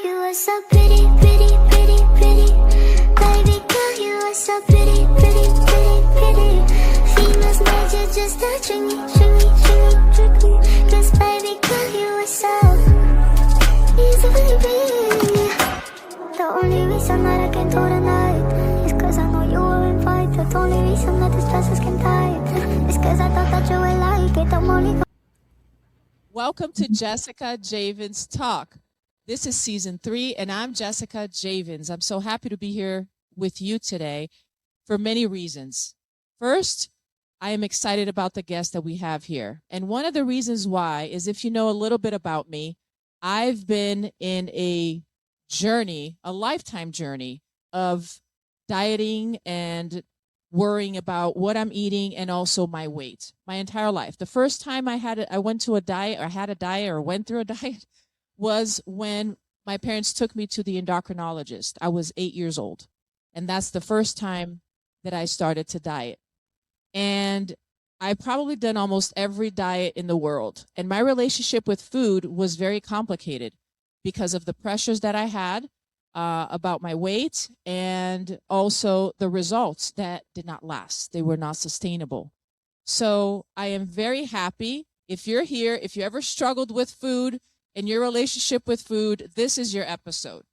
girl, you are so pretty, pretty, pretty, pretty. Baby girl, you are so pretty, pretty, pretty, pretty. Females made you just to trick me, trick me, trick me, trick me. 'Cause baby girl, you are so easily pretty. The only reason that I can do tonight is 'cause I know you were invited. The only reason that the stresses can die is 'cause I thought that you would like it. I'm only. Welcome to Jessica Javens Talk. This is season 3, and I'm Jessica Javens. I'm so happy to be here with you today for many reasons. First, I am excited about the guest that we have here. And one of the reasons why is, if you know a little bit about me, I've been in a journey, a lifetime journey of dieting and worrying about what I'm eating and also my weight my entire life. The first time I went to a diet or had a diet or went through a diet was when my parents took me to the endocrinologist. I was 8 years old. And that's the first time that I started to diet. And I've probably done almost every diet in the world. And my relationship with food was very complicated because of the pressures that I had about my weight and also the results that did not last. They were not sustainable. So I am very happy. If you're here, if you ever struggled with food and your relationship with food, this is your episode.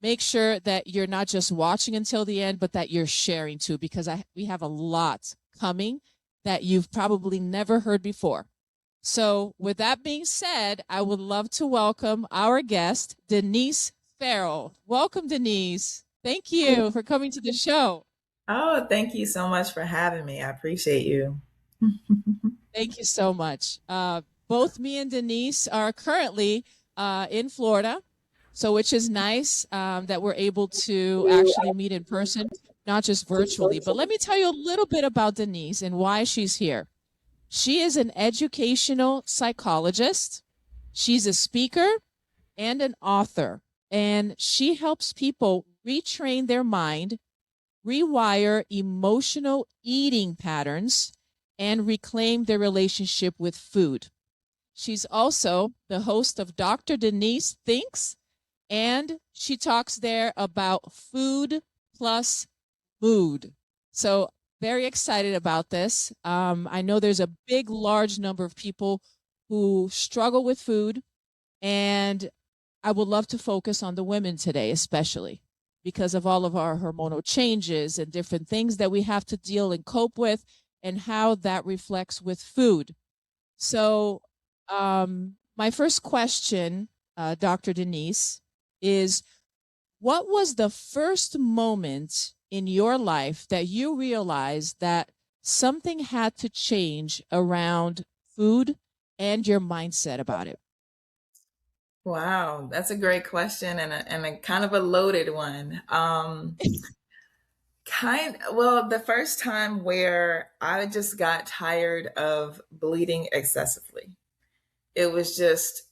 Make sure that you're not just watching until the end, but that you're sharing too, because we have a lot coming that you've probably never heard before. So with that being said, I would love to welcome our guest, Denise Farrell. Welcome, Denise. Thank you for coming to the show. Oh, thank you so much for having me. I appreciate you. Thank you so much. Both me and Denise are currently in Florida, so which is nice that we're able to actually meet in person, not just virtually. But let me tell you a little bit about Denise and why she's here. She is an educational psychologist. She's a speaker and an author. And she helps people retrain their mind, rewire emotional eating patterns, and reclaim their relationship with food. She's also the host of Dr. Denise Thinks, and she talks there about food plus mood. So very excited about this. I know there's a large number of people who struggle with food, and I would love to focus on the women today, especially because of all of our hormonal changes and different things that we have to deal and cope with and how that reflects with food. So my first question, Dr. Denise, is what was the first moment in your life that you realized that something had to change around food and your mindset about it? Wow, that's a great question and a kind of a loaded one. Well, the first time where I just got tired of bleeding excessively. It was just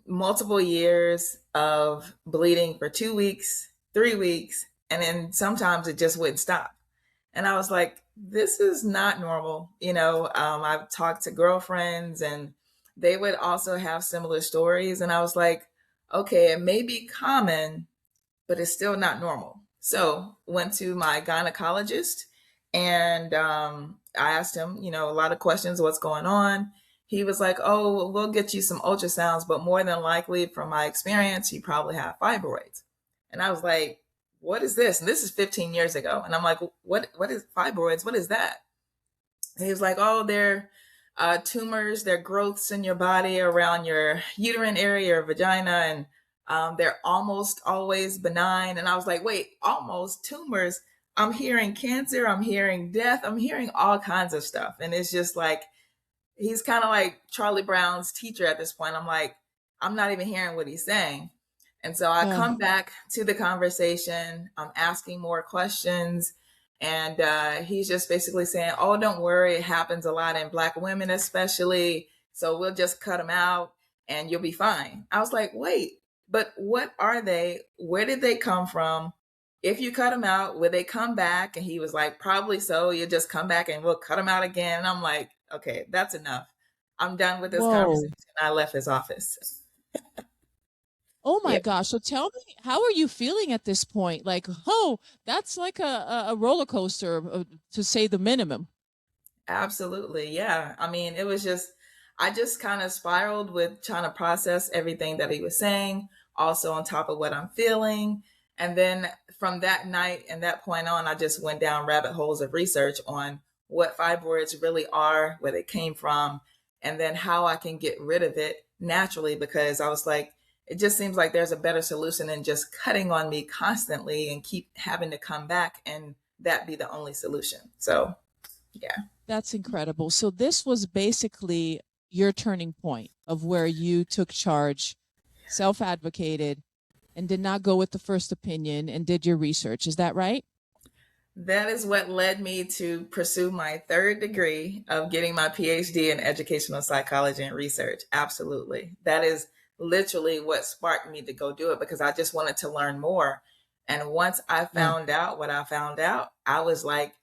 multiple years of bleeding for 2 weeks, 3 weeks, and then sometimes it just wouldn't stop. And I was like, this is not normal. I've talked to girlfriends and they would also have similar stories. And I was like, okay, it may be common, but it's still not normal. So went to my gynecologist and I asked him, a lot of questions, what's going on? He was like, oh, we'll get you some ultrasounds, but more than likely, from my experience, you probably have fibroids. And I was like, what is this? And this is 15 years ago. And I'm like, what is fibroids? What is that? And he was like, oh, they're tumors, they're growths in your body around your uterine area, your vagina, and they're almost always benign. And I was like, wait, almost tumors? I'm hearing cancer, I'm hearing death, I'm hearing all kinds of stuff. And it's just like, he's kind of like Charlie Brown's teacher at this point. I'm like, I'm not even hearing what he's saying. And so I come back to the conversation. I'm asking more questions. And he's just basically saying, oh, don't worry. It happens a lot in Black women, especially. So we'll just cut them out and you'll be fine. I was like, wait, but what are they? Where did they come from? If you cut them out, will they come back? And he was like, probably so. You just come back and we'll cut them out again. And I'm like, okay, that's enough. I'm done with this conversation. I left his office. Oh my Yeah, gosh. So tell me, how are you feeling at this point? Like, oh, that's like a roller coaster, to say the minimum. absolutely. Yeah. I mean, it was just, I just kind of spiraled with trying to process everything that he was saying, also on top of what I'm feeling. And then from that night and that point on, I just went down rabbit holes of research on what fibroids really are, where they came from, and then how I can get rid of it naturally. Because I was like, it just seems like there's a better solution than just cutting on me constantly and keep having to come back and that be the only solution. So, yeah. That's incredible. So this was basically your turning point of where you took charge, self-advocated, and did not go with the first opinion and did your research. Is that right? That is what led me to pursue my third degree of getting my PhD in educational psychology and research. Absolutely. That is literally what sparked me to go do it because I just wanted to learn more. And once I Yeah. found out what I found out, I was like,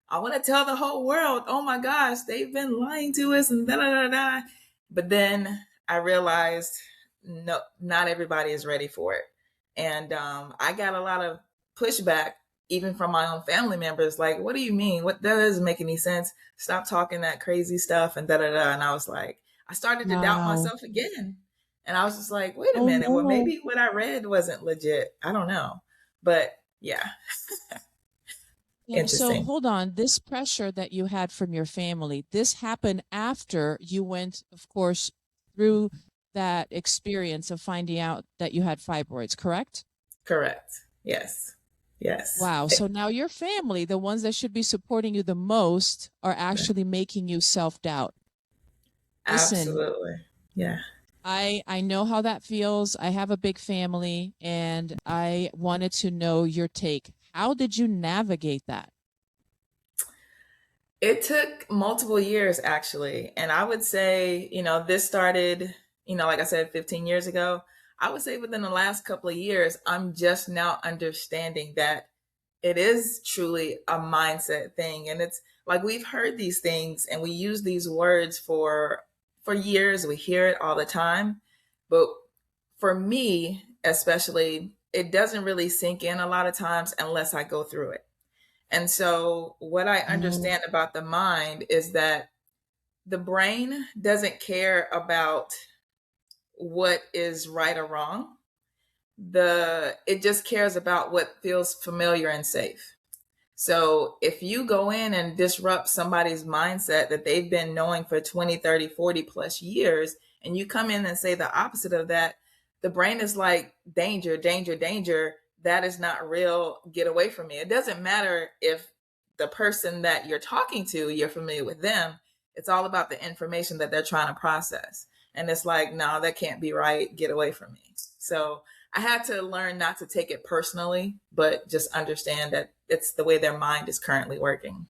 I want to tell the whole world, oh my gosh, they've been lying to us and da da da da. But then I realized, no, not everybody is ready for it. And I got a lot of pushback even from my own family members, like, what do you mean? What that doesn't make any sense. Stop talking that crazy stuff and da da da. And I was like, I started to doubt Wow. myself again. And I was just like, wait a Oh minute. Well, no. maybe what I read wasn't legit. I don't know. But yeah, Yeah, so interesting. hold on. This pressure that you had from your family, this happened after you went, of course, through that experience of finding out that you had fibroids, correct? Correct. Yes. Yes. Wow. So now your family, the ones that should be supporting you the most, are actually making you self-doubt. Listen, Absolutely. Yeah. I know how that feels. I have a big family and I wanted to know your take. How did you navigate that? It took multiple years actually. And I would say, this started, like I said, 15 years ago. I would say within the last couple of years, I'm just now understanding that it is truly a mindset thing. And it's like we've heard these things and we use these words for years. We hear it all the time. But for me, especially, it doesn't really sink in a lot of times unless I go through it. And so, what I Oh, understand about the mind is that the brain doesn't care about what is right or wrong. It just cares about what feels familiar and safe. So, if you go in and disrupt somebody's mindset that they've been knowing for 20, 30, 40 plus years, and you come in and say the opposite of that, the brain is like, danger, danger, danger. That is not real. Get away from me. It doesn't matter if the person that you're talking to, you're familiar with them. It's all about the information that they're trying to process. And it's like, no, that can't be right. Get away from me. So I had to learn not to take it personally, but just understand that it's the way their mind is currently working.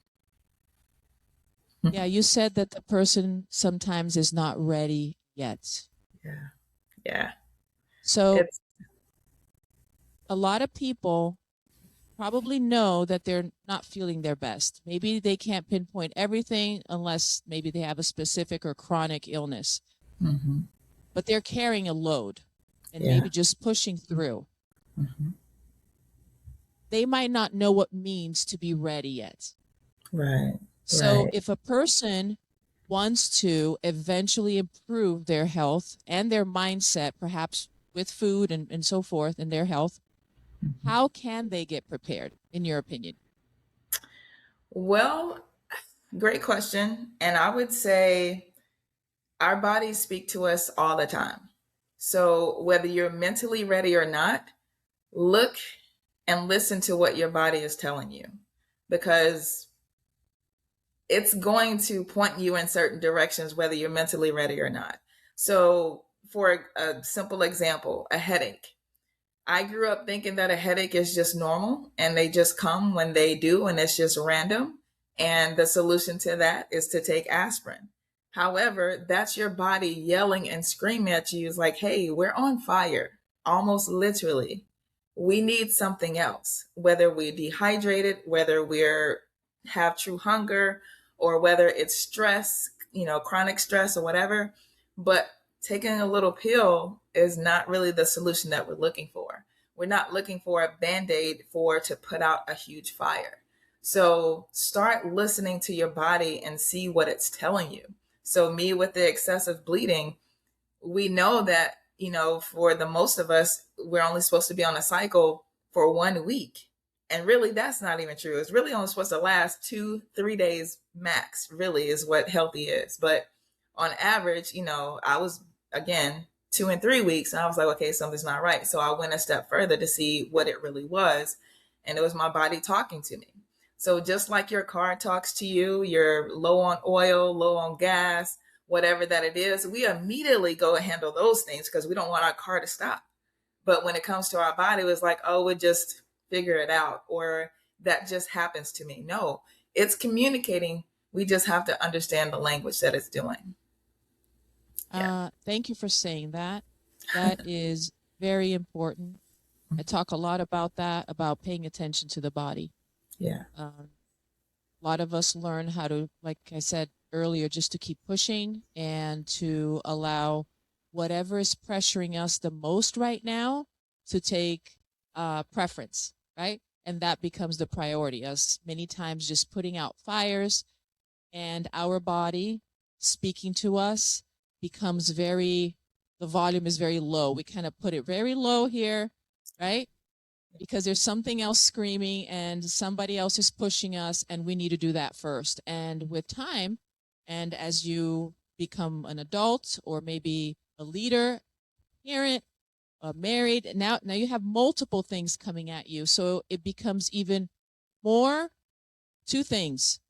yeah, you said that the person sometimes is not ready yet. Yeah. Yeah. So It's a lot of people probably know that they're not feeling their best. Maybe they can't pinpoint everything unless maybe they have a specific or chronic illness, hmm but they're carrying a load and yeah. maybe just pushing through. hmm They might not know what it means to be ready yet. Right. So Right. if a person wants to eventually improve their health and their mindset, perhaps with food and so forth, and their health, Mhm. how can they get prepared, in your opinion? Well, great question. And I would say our bodies speak to us all the time. So whether you're mentally ready or not, look and listen to what your body is telling you because it's going to point you in certain directions, whether you're mentally ready or not. So, for a simple example, a headache. I grew up thinking that a headache is just normal and they just come when they do and it's just random. And the solution to that is to take aspirin. However, that's your body yelling and screaming at you. It's like, hey, we're on fire, almost literally. We need something else, whether we're dehydrated, whether we're have true hunger, or whether it's stress, chronic stress or whatever. But taking a little pill is not really the solution that we're looking for. We're not looking for a band-aid for to put out a huge fire. So start listening to your body and see what it's telling you. So me with the excessive bleeding, we know that, for the most of us, we're only supposed to be on a cycle for 1 week. And really, that's not even true. It's really only supposed to last 2, 3 days max, really, is what healthy is. But on average, I was, again, 2 and 3 weeks, and I was like, okay, something's not right. So I went a step further to see what it really was. And it was my body talking to me. So just like your car talks to you, you're low on oil, low on gas, whatever that it is, we immediately go and handle those things because we don't want our car to stop. But when it comes to our body, it was like, oh, we'll just figure it out, or that just happens to me. No, it's communicating. We just have to understand the language that it's doing. Yeah. Thank you for saying that. That is very important. I talk a lot about that, about paying attention to the body. Yeah. A lot of us learn how to, like I said earlier, just to keep pushing and to allow whatever is pressuring us the most right now to take preference, right? And that becomes the priority. Us many times just putting out fires, and our body speaking to us becomes the volume is very low. We kind of put it very low here, right? Because there's something else screaming and somebody else is pushing us, and we need to do that first. And with time, and as you become an adult or maybe a leader, parent, married, now you have multiple things coming at you. So it becomes even more, two things.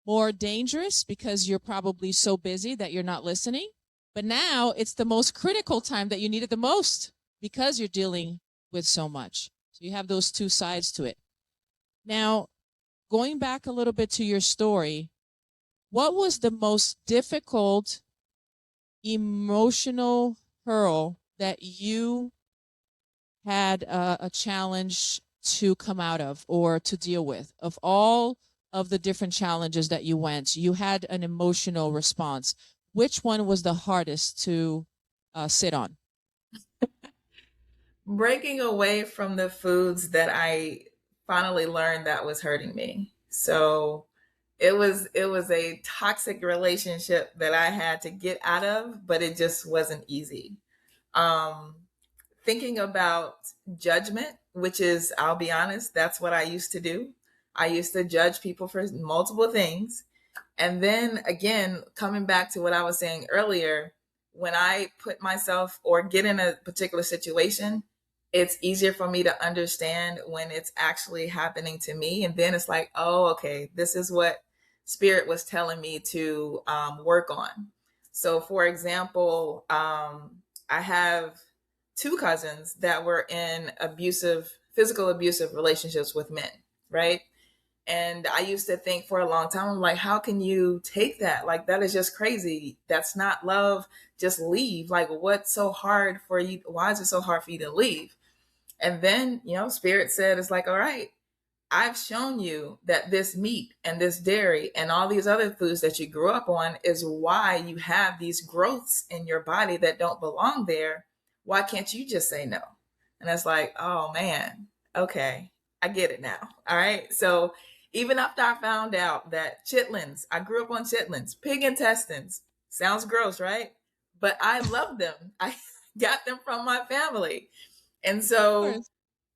More dangerous because you're probably so busy that you're not listening. But now it's the most critical time that you need it the most because you're dealing with so much. So you have those two sides to it. Now, going back a little bit to your story, what was the most difficult emotional hurdle that you had a challenge to come out of or to deal with? Of all of the different challenges that you went, you had an emotional response. Which one was the hardest to sit on? Breaking away from the foods that I finally learned that was hurting me. So it was a toxic relationship that I had to get out of, but it just wasn't easy. Um, Thinking about judgment, which is, I'll be honest, that's what I used to do. I used to judge people for multiple things. And then again, coming back to what I was saying earlier, when I put myself or get in a particular situation, it's easier for me to understand when it's actually happening to me. And then it's like, oh, okay, this is what spirit was telling me to work on. So, for example, I have two cousins that were in physical abusive relationships with men, right? And I used to think for a long time, I'm like, how can you take that? Like, that is just crazy. That's not love. Just leave. Like, what's so hard for you? Why is it so hard for you to leave? And then, Spirit said, it's like, all right, I've shown you that this meat and this dairy and all these other foods that you grew up on is why you have these growths in your body that don't belong there. Why can't you just say no? And it's like, oh man, okay, I get it now. All right. So even after I found out that chitlins, I grew up on chitlins, pig intestines, sounds gross, right? But I love them. I got them from my family. And so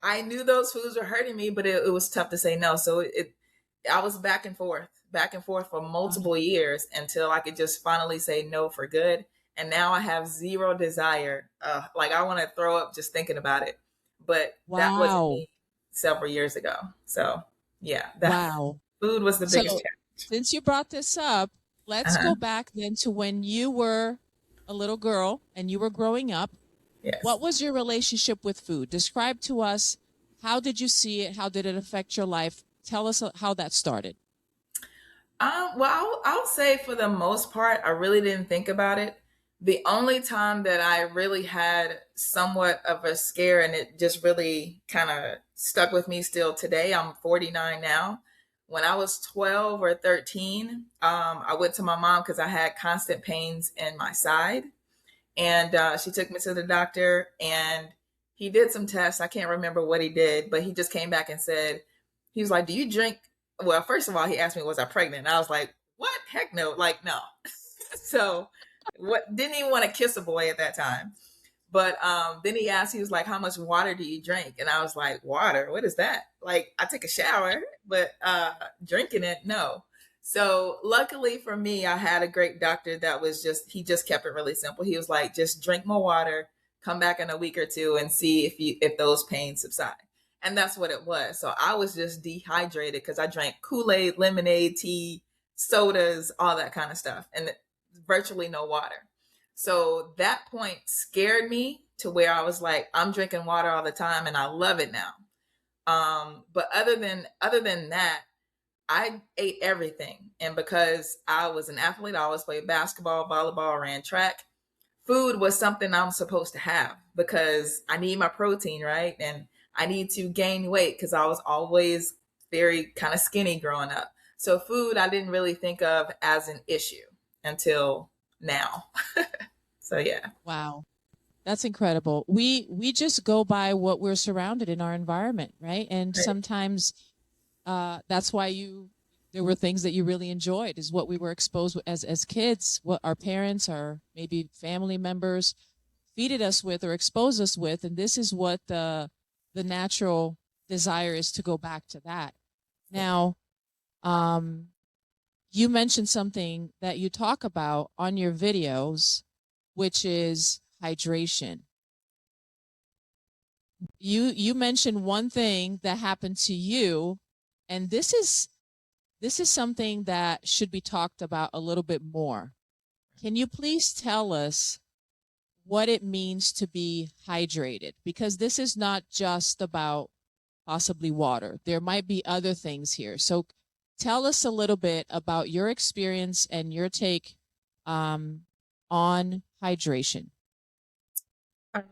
I knew those foods were hurting me, but it was tough to say no. So I was back and forth for multiple years until I could just finally say no for good. And now I have zero desire. Like, I want to throw up just thinking about it. But that wasn't me several years ago. So yeah, food was the biggest challenge. Since you brought this up, let's go back then to when you were a little girl and you were growing up. Yes. What was your relationship with food? Describe to us, how did you see it? How did it affect your life? Tell us how that started. Well, I'll say for the most part, I really didn't think about it. The only time that I really had somewhat of a scare, and it just really kind of stuck with me still today, I'm 49 now. When I was 12 or 13, I went to my mom because I had constant pains in my side. And she took me to the doctor, and he did some tests. I can't remember what he did, but he just came back and said, he was like, "Do you drink?" Well, first of all, he asked me, "Was I pregnant?" And I was like, "What? Heck no!" Like, no. So, what? Didn't even want to kiss a boy at that time. But then he asked, he was like, "How much water do you drink?" And I was like, "Water? What is that?" Like, I take a shower, but drinking it, no. So luckily for me, I had a great doctor that was just, he just kept it really simple. He was like, "Just drink more water, come back in a week or two and see if those pains subside." And that's what it was. So I was just dehydrated because I drank Kool-Aid, lemonade, tea, sodas, all that kind of stuff, and virtually no water. So that point scared me to where I was like, I'm drinking water all the time and I love it now. But other than that, I ate everything. And because I was an athlete, I always played basketball, volleyball, ran track. Food was something I'm supposed to have because I need my protein, right? And I need to gain weight because I was always very kind of skinny growing up. So food I didn't really think of as an issue until now. So yeah. Wow. That's incredible. We just go by what we're surrounded in our environment, right? And Right. sometimes that's why there were things that you really enjoyed, is what we were exposed with as kids, what our parents or maybe family members feeded us with or exposed us with, and this is what the natural desire is, to go back to that. Yeah. Now, you mentioned something that you talk about on your videos, which is hydration. You mentioned one thing that happened to you, and this is something that should be talked about a little bit more. Can you please tell us what it means to be hydrated? Because this is not just about possibly water. There might be other things here. So tell us a little bit about your experience and your take on hydration. All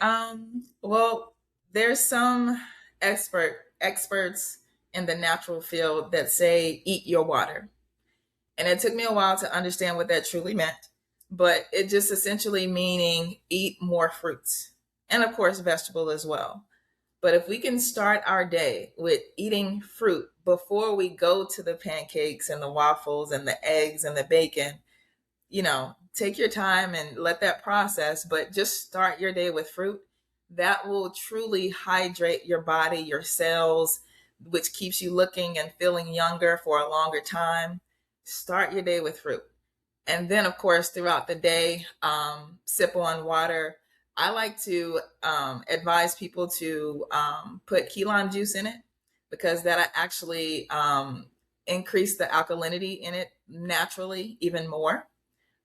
right. Well, there's some experts in the natural field that say eat your water. And it took me a while to understand what that truly meant, but it just essentially meaning eat more fruits and of course vegetable as well. But if we can start our day with eating fruit before we go to the pancakes and the waffles and the eggs and the bacon, take your time and let that process, but just start your day with fruit. That will truly hydrate your body, your cells, which keeps you looking and feeling younger for a longer time. Start your day with fruit. And then, of course, throughout the day, sip on water. I like to advise people to put key lime juice in it because that actually increase the alkalinity in it naturally even more,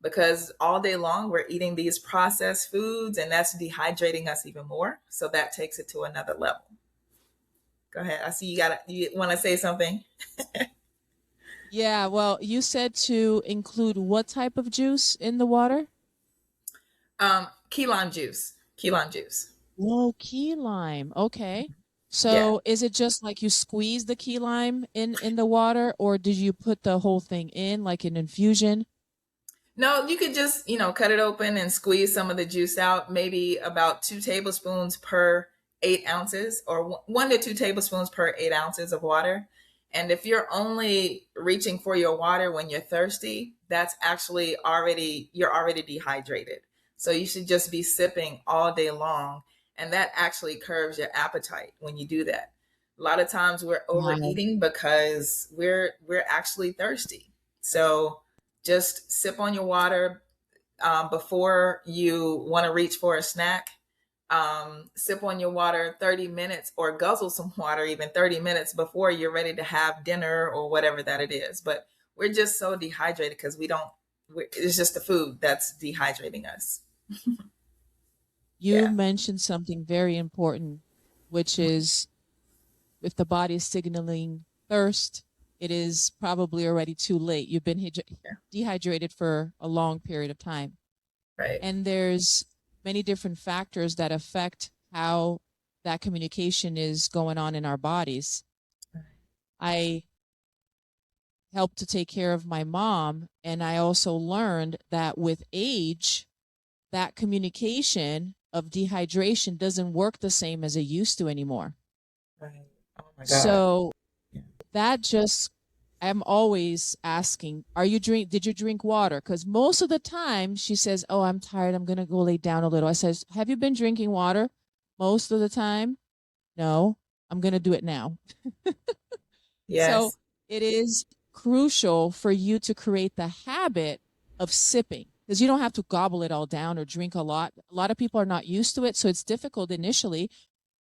because all day long we're eating these processed foods and that's dehydrating us even more. So that takes it to another level. Go ahead. I see you want to say something? Yeah, well, you said to include what type of juice in the water? Key lime juice. Key lime juice. Whoa, key lime. Okay. Yeah. So is it just like you squeeze the key lime in the water, or did you put the whole thing in like an infusion? No, you could just, cut it open and squeeze some of the juice out, maybe about 2 tablespoons per 8 ounces, or 1 to 2 tablespoons per 8 ounces of water. And if you're only reaching for your water when you're thirsty, that's actually you're already dehydrated. So you should just be sipping all day long. And that actually curbs your appetite when you do that. A lot of times we're Wow. overeating because we're actually thirsty. So just sip on your water before you want to reach for a snack. Sip on your water 30 minutes or guzzle some water even 30 minutes before you're ready to have dinner or whatever that it is. But we're just so dehydrated because it's just the food that's dehydrating us. You Yeah. mentioned something very important, which is if the body is signaling thirst, it is probably already too late. You've been Yeah. dehydrated for a long period of time. Right. And there's many different factors that affect how that communication is going on in our bodies. I helped to take care of my mom, and I also learned that with age, that communication of dehydration doesn't work the same as it used to anymore. Right. Oh my God. So Yeah. that just, I'm always asking, did you drink water? Because most of the time she says, oh, I'm tired, I'm gonna go lay down a little. I says, have you been drinking water? Most of the time, no. I'm gonna do it now. So Yes. it is crucial for you to create the habit of sipping, because you don't have to gobble it all down or drink a lot. A lot of people are not used to it, so it's difficult initially.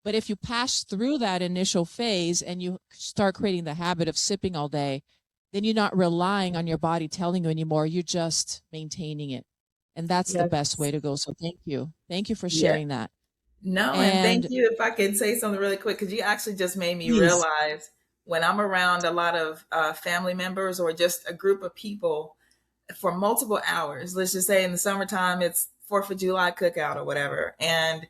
But if you pass through that initial phase and you start creating the habit of sipping all day, then you're not relying on your body telling you anymore. You're just maintaining it. And that's the best Yes. way to go. So thank you. Thank you for Yeah. sharing that. No, and thank And you. If I could say something really quick, because you actually just made me please, realize when I'm around a lot of family members or just a group of people for multiple hours, let's just say in the summertime, it's 4th of July cookout or whatever. And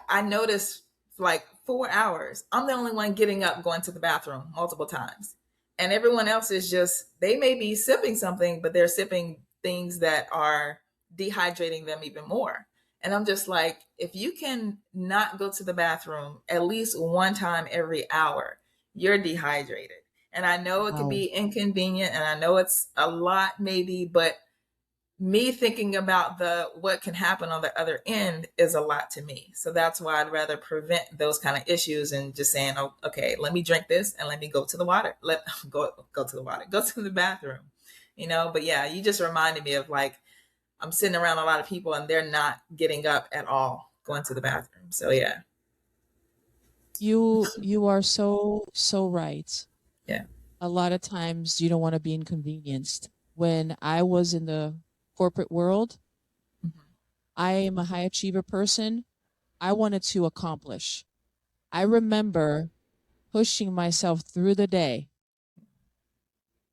I noticed like 4 hours, I'm the only one getting up, going to the bathroom multiple times. And everyone else is just, they may be sipping something, but they're sipping things that are dehydrating them even more. And I'm just like, if you can not go to the bathroom at least one time every hour, you're dehydrated. And I know it can wow. be inconvenient and I know it's a lot maybe, but me thinking about the what can happen on the other end is a lot to me. So that's why I'd rather prevent those kind of issues and just saying, oh, okay, let me drink this and let me go to the water. Let go to the water, go to the bathroom, you know. But yeah, you just reminded me of like I'm sitting around a lot of people and they're not getting up at all, going to the bathroom. So yeah, You are so right. yeah, A lot of times you don't want to be inconvenienced. When I was in the corporate world, mhm, I am a high achiever person. I wanted to accomplish. I remember pushing myself through the day,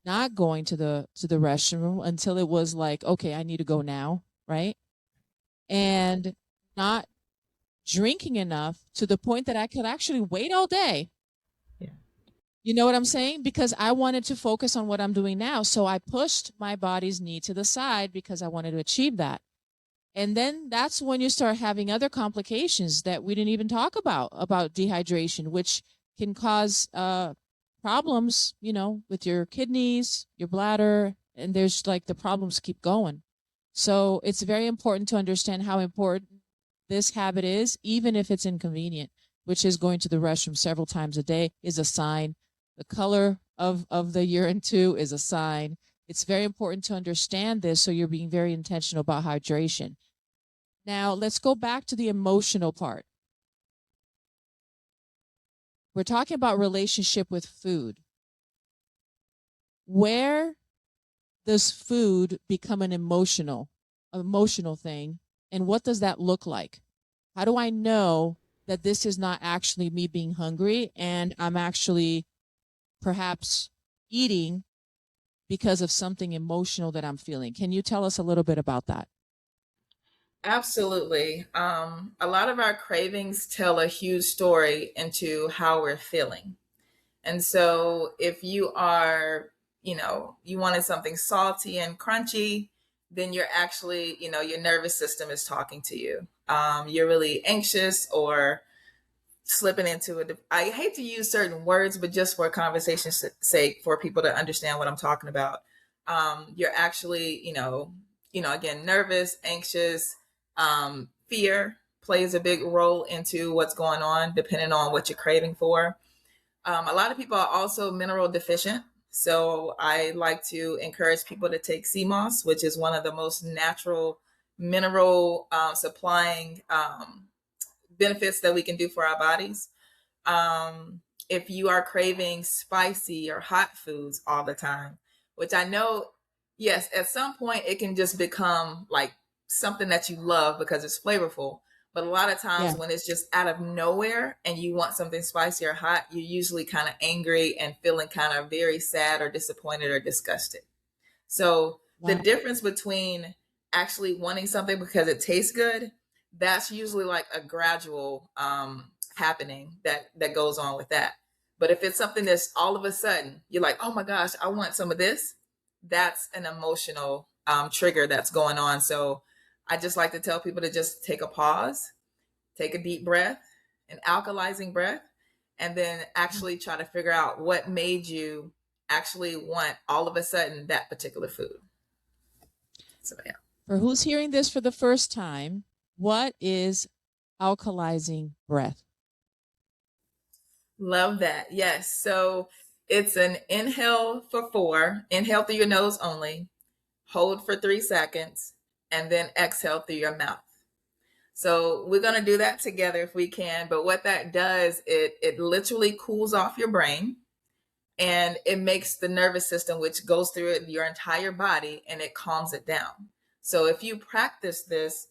not going to the restroom until it was like, okay, I need to go now, right? And not drinking enough to the point that I could actually wait all day. yeah, You know what I'm saying? Because I wanted to focus on what I'm doing now. So I pushed my body's need to the side because I wanted to achieve that. And then that's when you start having other complications that we didn't even talk about dehydration, which can cause problems, with your kidneys, your bladder, and there's like the problems keep going. So it's very important to understand how important this habit is, even if it's inconvenient, which is going to the restroom several times a day is a sign. The color of the urine too is a sign. It's very important to understand this so you're being very intentional about hydration. Now, let's go back to the emotional part. We're talking about relationship with food. Where does food become an emotional thing? And what does that look like? How do I know that this is not actually me being hungry and I'm actually perhaps eating because of something emotional that I'm feeling? Can you tell us a little bit about that? absolutely. A lot of our cravings tell a huge story into how we're feeling. And so if you are, you wanted something salty and crunchy, then you're actually, your nervous system is talking to you. You're really anxious or slipping into it. I hate to use certain words, but just for conversation's sake, for people to understand what I'm talking about, you're actually, again, nervous, anxious, fear plays a big role into what's going on, depending on what you're craving for. A lot of people are also mineral deficient. So I like to encourage people to take sea moss, which is one of the most natural mineral supplying benefits that we can do for our bodies. If you are craving spicy or hot foods all the time, which I know, yes, at some point it can just become like something that you love because it's flavorful. But a lot of Yeah. times when it's just out of nowhere and you want something spicy or hot, you're usually kind of angry and feeling kind of very sad or disappointed or disgusted. So the Wow. difference between actually wanting something because it tastes good, that's usually like a gradual happening that goes on with that. But if it's something that's all of a sudden you're like, oh my gosh, I want some of this, that's an emotional trigger that's going on. So I just like to tell people to just take a pause, take a deep breath, an alkalizing breath, and then actually try to figure out what made you actually want all of a sudden that particular food. So, yeah. For who's hearing this for the first time, what is alkalizing breath? Love that. Yes. So it's an inhale for 4, inhale through your nose only, hold for 3 seconds, and then exhale through your mouth. So we're going to do that together if we can. But what that does, it literally cools off your brain, and it makes the nervous system, which goes through your entire body, and it calms it down. So if you practice this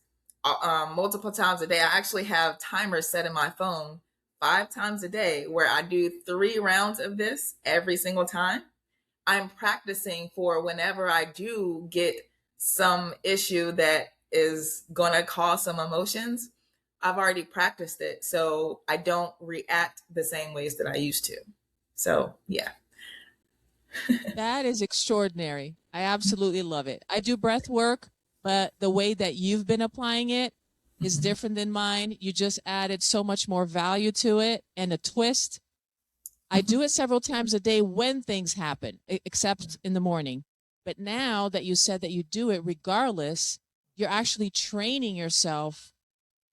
multiple times a day, I actually have timers set in my phone 5 times a day where I do 3 rounds of this every single time. I'm practicing for whenever I do get some issue that is going to cause some emotions. I've already practiced it, so I don't react the same ways that I used to. So, yeah. That is extraordinary. I absolutely love it. I do breath work, but the way that you've been applying it is different than mine. You just added so much more value to it and a twist. I do it several times a day when things happen, except in the morning. But now that you said that you do it regardless, you're actually training yourself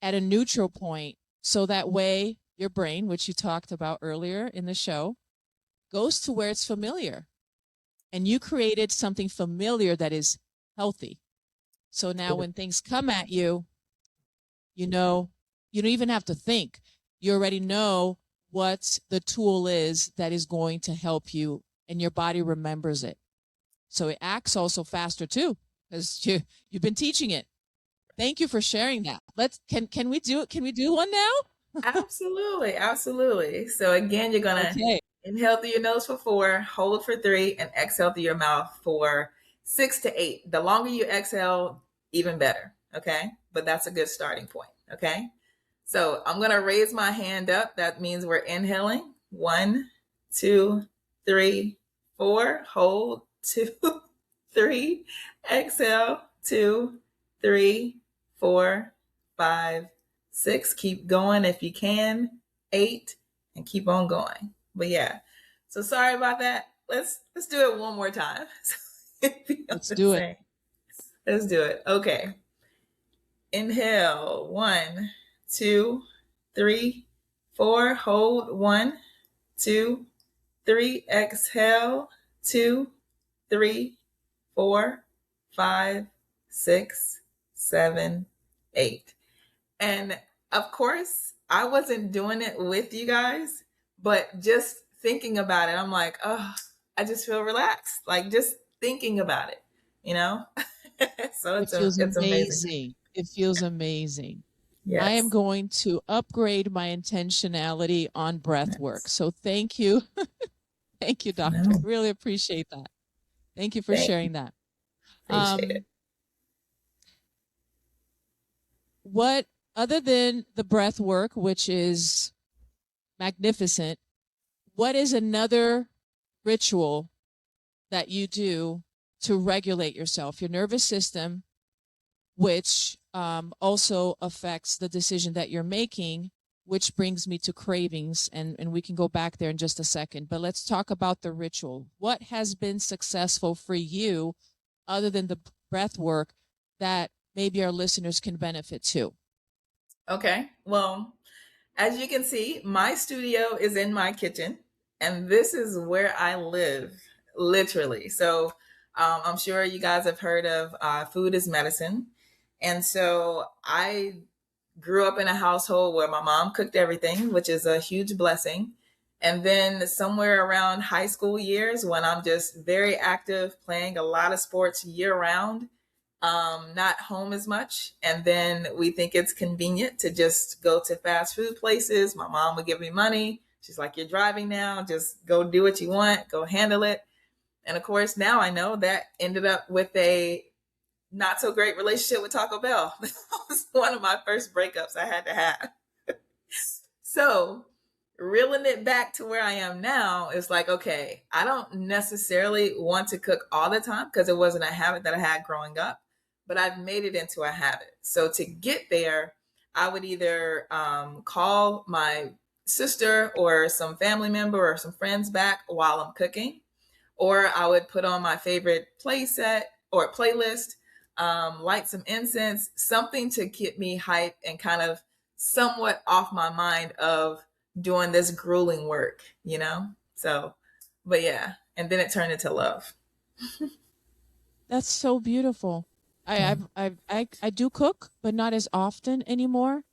at a neutral point. So that way your brain, which you talked about earlier in the show, goes to where it's familiar. And you created something familiar that is healthy. So now when things come at you, you don't even have to think. You already know what the tool is that is going to help you, and your body remembers it. So it acts also faster too, because you've been teaching it. Thank you for sharing that. Can we do it? Can we do one now? Absolutely. Absolutely. So again, you're going to inhale through your nose for 4, hold for 3, and exhale through your mouth for 6 to 8. The longer you exhale, even better. Okay. But that's a good starting point. Okay. So I'm going to raise my hand up. That means we're inhaling. 1, 2, 3, 4. Hold. 2, 3. Exhale. 2, 3, 4, 5, 6. Keep going if you can. 8, and keep on going. But yeah. So sorry about that. Let's do it one more time. Let's do it. Let's do it. Okay. Inhale. 1, 2, 3, 4. Hold. 1, 2, 3. Exhale. 2, 3, 4, 5, 6, 7, 8. And of course, I wasn't doing it with you guys, but just thinking about it, I'm like, oh, I just feel relaxed. Like just thinking about it, you know? So it feels it's amazing. It feels amazing. Yes. I am going to upgrade my intentionality on breath work. So thank you. Thank you, doctor. No. Really appreciate that. Thank you for sharing that. Appreciate it. What, other than the breath work, which is magnificent, what is another ritual that you do to regulate yourself, your nervous system, which also affects the decision that you're making, which brings me to cravings, and we can go back there in just a second. But let's talk about the ritual. What has been successful for you, other than the breath work, that maybe our listeners can benefit too? Okay. Well, as you can see, my studio is in my kitchen, and this is where I live, literally. So I'm sure you guys have heard of food is medicine. And so I grew up in a household where my mom cooked everything, which is a huge blessing. And then somewhere around high school years, when I'm just very active, playing a lot of sports year round, not home as much. And then we think it's convenient to just go to fast food places. My mom would give me money. She's like, you're driving now, just go do what you want, go handle it. And of course, now I know that ended up with a not so great relationship with Taco Bell. That was one of my first breakups I had to have. So reeling it back to where I am now is like, okay, I don't necessarily want to cook all the time because it wasn't a habit that I had growing up. but I've made it into a habit. So to get there, I would either call my sister or some family member or some friends back while I'm cooking, or I would put on my favorite play set or playlist, light some incense, something to keep me hyped and kind of somewhat off my mind of doing this grueling work, you know? So, but yeah, and then it turned into love. That's so beautiful. Yeah. I do cook, but not as often anymore.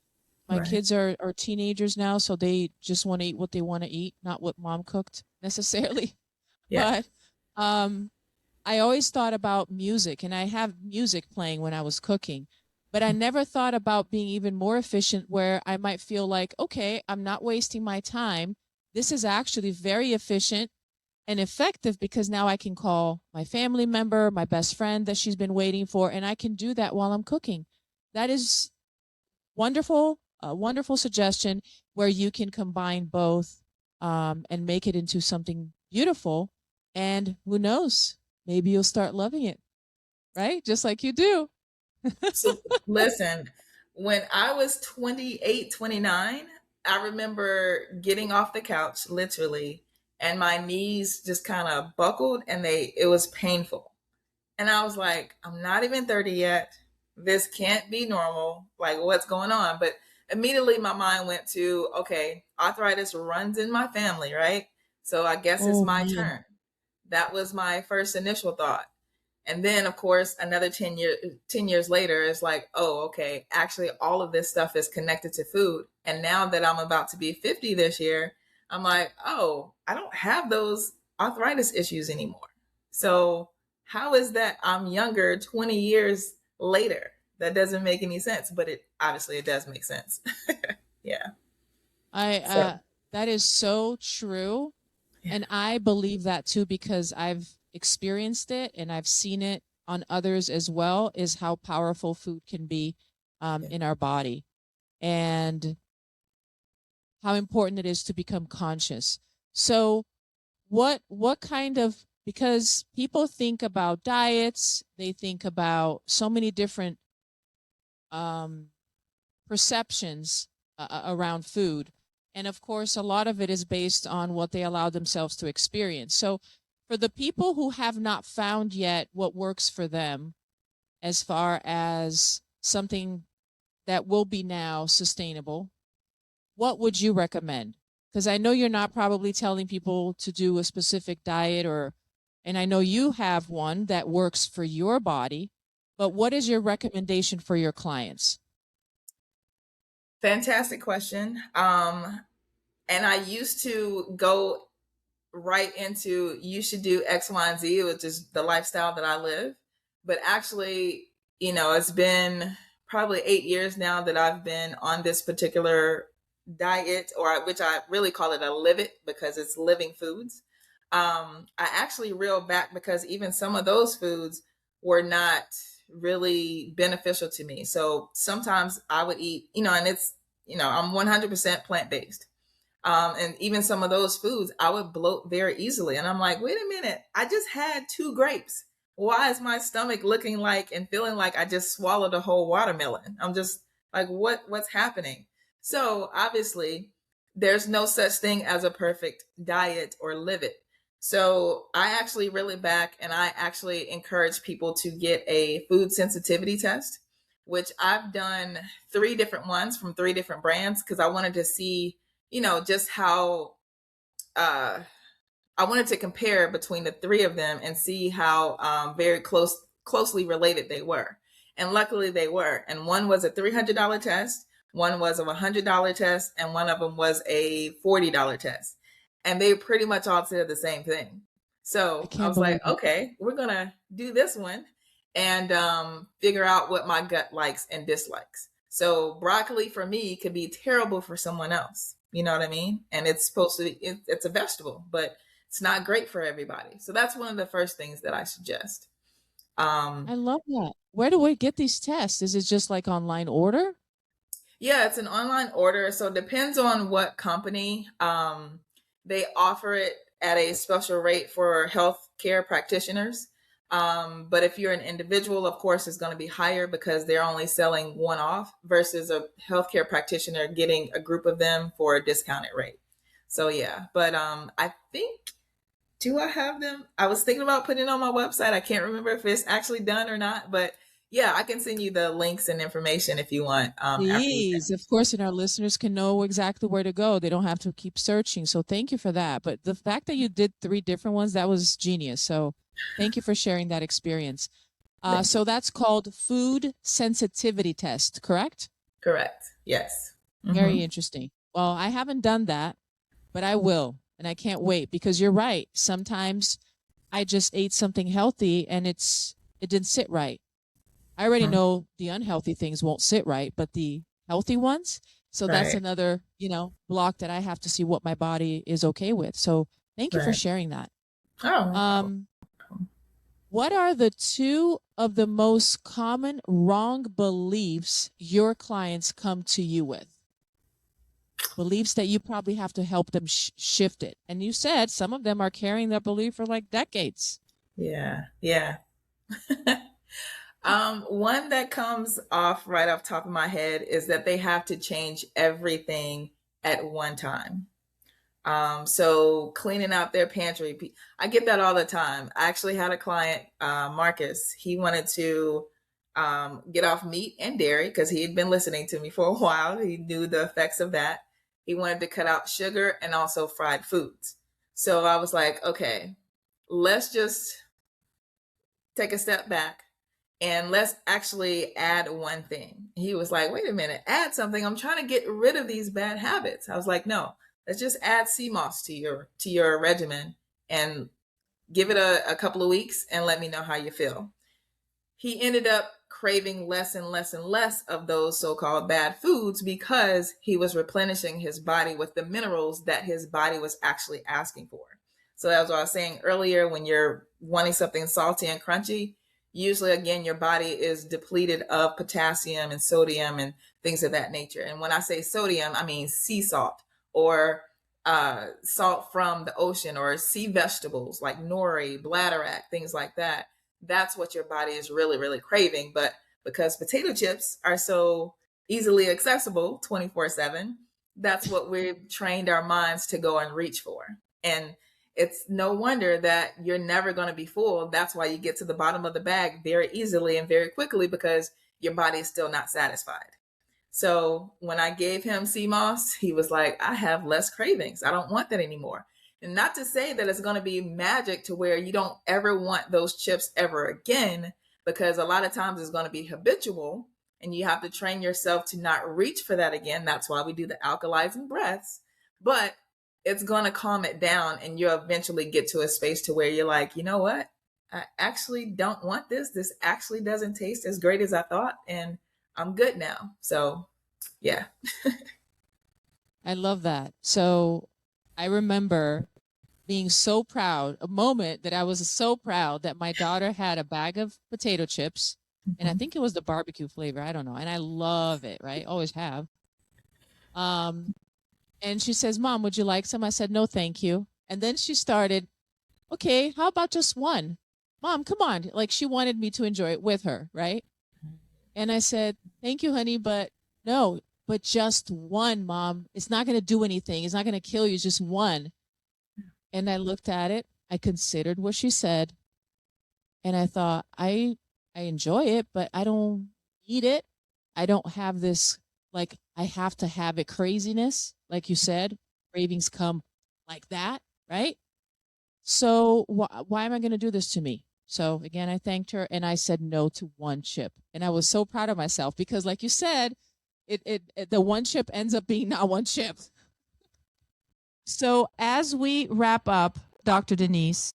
My Right. kids are teenagers now, so they just want to eat what they want to eat, not what mom cooked necessarily. Yeah. But um, I always thought about music, and I have music playing when I was cooking, but I never thought about being even more efficient where I might feel like, okay, I'm not wasting my time. This is actually very efficient and effective because now I can call my family member, my best friend that she's been waiting for, and I can do that while I'm cooking. That is wonderful, a wonderful suggestion where you can combine both and make it into something beautiful. And who knows, maybe you'll start loving it, right? Just like you do. So listen, when I was 28, 29, I remember getting off the couch literally and my knees just kind of buckled and it was painful. And I was like, I'm not even 30 yet. This can't be normal. Like, what's going on? But immediately my mind went to, okay, arthritis runs in my family, right? So I guess it's Oh my man, turn. That was my first initial thought. And then, of course, another 10 years later, it's like, oh, okay, actually, all of this stuff is connected to food. And now that I'm about to be 50 this year, I'm like, oh, I don't have those arthritis issues anymore. So, how is that I'm younger 20 years later? That doesn't make any sense, but it obviously it does make sense. Yeah. I So, that is so true. yeah, And I believe that too because I've experienced it and I've seen it on others as well, is how powerful food can be yeah. in our body and how important it is to become conscious. So what kind of, because people think about diets, they think about so many different um, perceptions around food. And of course, a lot of it is based on what they allow themselves to experience. So, for the people who have not found yet what works for them, as far as something that will be now sustainable, what would you recommend? Because I know you're not probably telling people to do a specific diet or, and I know you have one that works for your body, but what is your recommendation for your clients? Fantastic question. And I used to go right into you should do X, Y, and Z, which is the lifestyle that I live. But actually, it's been probably 8 years now that I've been on this particular diet, or which I really call it a live it because it's living foods. I actually reeled back because even some of those foods were not really beneficial to me. So sometimes I would eat, and I'm 100% plant based. And even some of those foods, I would bloat very easily. And I'm like, wait a minute, I just had two grapes. Why is my stomach looking like and feeling like I just swallowed a whole watermelon? I'm just like, what's happening? So obviously, there's no such thing as a perfect diet or live it. So I actually really back and I actually encourage people to get a food sensitivity test, which I've done three different ones from three different brands because I wanted to see just how uh, I wanted to compare between the three of them and see how very closely related they were. And luckily they were. And one was a $300 test, one was a $100 test, and one of them was a $40 test. And they pretty much all said the same thing. I So I can't was like, believe it. okay, we're going to do this one and figure out what my gut likes and dislikes. So broccoli for me could be terrible for someone else. You know what I mean? And it's supposed to be, it's a vegetable, but it's not great for everybody. So that's one of the first things that I suggest. I Um, love that. Where do we get these tests? Is it just like online order? yeah, it's an online order. So it depends on what company. They offer it at a special rate for healthcare practitioners. But if you're an individual, of course, it's going to be higher because they're only selling one off versus a healthcare practitioner getting a group of them for a discounted rate. So yeah, but I think, do I have them? I was thinking about putting it on my website. I can't remember if it's actually done or not, but yeah, I can send you the links and information if you want. After we Please, of course, and our listeners can know exactly where to go. They don't have to keep searching. So thank you for that. But the fact that you did 3 different ones, that was genius. So thank you for sharing that experience. So that's called food sensitivity test, correct? Correct. Yes. Very Mm-hmm. interesting. Well, I haven't done that, but I will. And I can't wait because you're right. Sometimes I just ate something healthy and it didn't sit right. I already Mm-hmm. know the unhealthy things won't sit right, but the healthy ones. So that's Right. another, block that I have to see what my body is okay with. So thank you for Right. sharing that. Oh, no problem. Um, what are the 2 of the most common wrong beliefs your clients come to you with? Beliefs that you probably have to help them shift it. And you said some of them are carrying that belief for like decades. Yeah. Yeah. One that comes off right off top of my head is that they have to change everything at one time. So cleaning out their pantry, I get that all the time. I actually had a client, Marcus. He wanted to get off meat and dairy because he had been listening to me for a while. He knew the effects of that. He wanted to cut out sugar and also fried foods. So I was like, okay, let's just take a step back and let's actually add one thing. He was like, wait a minute, add something. I'm trying to get rid of these bad habits. I was like, no, let's just add sea moss to your regimen and give it a couple of weeks and let me know how you feel. He ended up craving less and less and less of those so-called bad foods because he was replenishing his body with the minerals that his body was actually asking for. So as I was saying earlier, when you're wanting something salty and crunchy, usually again your body is depleted of potassium and sodium and things of that nature. And when I say sodium, I mean sea salt or salt from the ocean or sea vegetables like nori, bladderwrack, things like that. That's what your body is really, really craving. But because potato chips are so easily accessible 24/7, that's what we've trained our minds to go and reach for. And it's no wonder that you're never going to be full. That's why you get to the bottom of the bag very easily and very quickly because your body is still not satisfied. So when I gave him sea moss, he was like, I have less cravings. I don't want that anymore. And not to say that it's going to be magic to where you don't ever want those chips ever again, because a lot of times it's going to be habitual and you have to train yourself to not reach for that again. That's why we do the alkalizing breaths. But it's going to calm it down and you'll eventually get to a space to where you're like, you know what? I actually don't want this. This actually doesn't taste as great as I thought. And I'm good now. So, yeah. I love that. So I remember being so proud, a moment that I was so proud that my daughter had a bag of potato chips. And I think it was the barbecue flavor. I don't know. And I love it, right? Always have. Um, and she says, Mom, would you like some? I said, no, thank you. And then she started, okay, how about just one? Mom, come on. Like she wanted me to enjoy it with her, right? And I said, thank you, honey, but no, but just one, Mom. It's not going to do anything. It's not going to kill you. It's just one. And I looked at it. I considered what she said. And I thought, I enjoy it, but I don't eat it. I don't have this, like, I have to have it craziness. Like you said, cravings come like that, right? So why am I going to do this to me? So again, I thanked her and I said no to one chip. And I was so proud of myself because like you said, the one chip ends up being not one chip. So as we wrap up, Dr. Denise,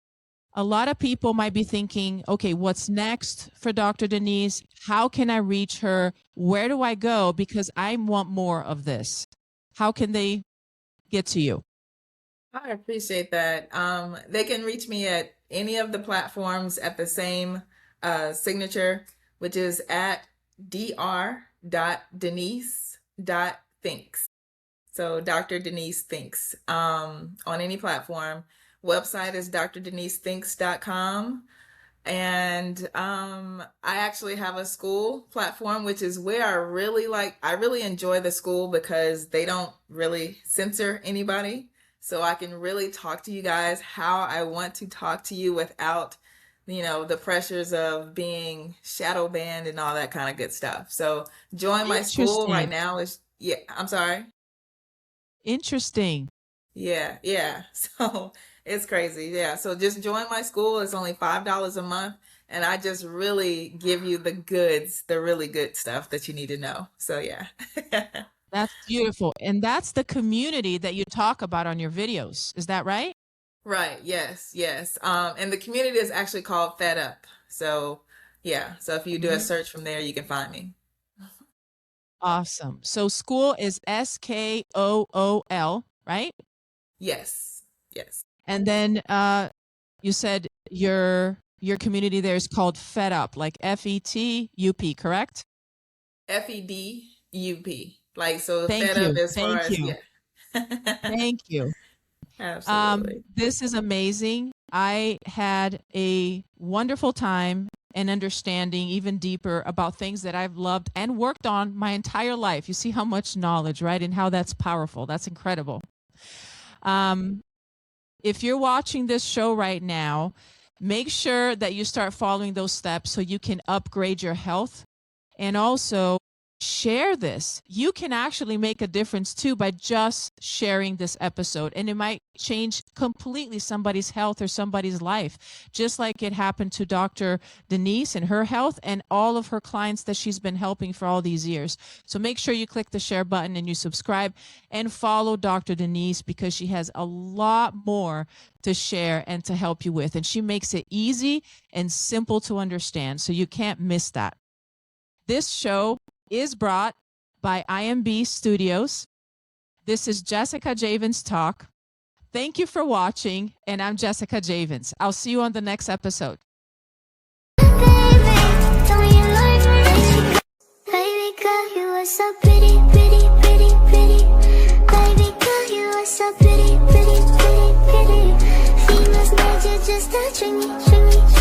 a lot of people might be thinking, okay, what's next for Dr. Denise? How can I reach her? Where do I go? Because I want more of this. How can they get to you? I appreciate that. They can reach me at any of the platforms at the same signature, which is at dr.denise.thinks. So Dr. Denise Thinks on any platform. Website is drdenisithinks.com. And I actually have a school platform, which is where I really enjoy the school because they don't really censor anybody. So I can really talk to you guys how I want to talk to you without, the pressures of being shadow banned and all that kind of good stuff. So join my school right Interesting. now is, yeah, I'm sorry. Interesting. Yeah, yeah. So it's crazy. Yeah. So just join my school. It's only $5 a month. And I just really give you the goods, the really good stuff that you need to know. So yeah. That's beautiful. And that's the community that you talk about on your videos. Is that right? Right. Yes. Yes. And the community is actually called Fed Up. So yeah. So if you do a Mhm. search from there, you can find me. Awesome. So school is SKOOL, right? Yes. Yes. And then you said your community there is called Fed Up, like FETUP, correct? FEDUP. Like, so Thank Fed Up you. as far Thank as, you. yeah. Thank you. Absolutely. This is amazing. I had a wonderful time and understanding even deeper about things that I've loved and worked on my entire life. You see how much knowledge, right? And how that's powerful. That's incredible. Um, if you're watching this show right now, make sure that you start following those steps so you can upgrade your health, and also share this. You can actually make a difference too by just sharing this episode, and it might change completely somebody's health or somebody's life, just like it happened to Dr. Denise and her health and all of her clients that she's been helping for all these years. So make sure you click the share button and you subscribe and follow Dr. Denise, because she has a lot more to share and to help you with, and she makes it easy and simple to understand, so you can't miss that. This show is brought by IMB Studios. This is Jessica Javens Talk. Thank you for watching, and I'm Jessica Javens. I'll see you on the next episode. Baby, tell me you like me. Baby girl, you are so pretty, pretty, pretty, pretty. Baby girl, you are so pretty, pretty, pretty, pretty. Females made you just to string me, string me,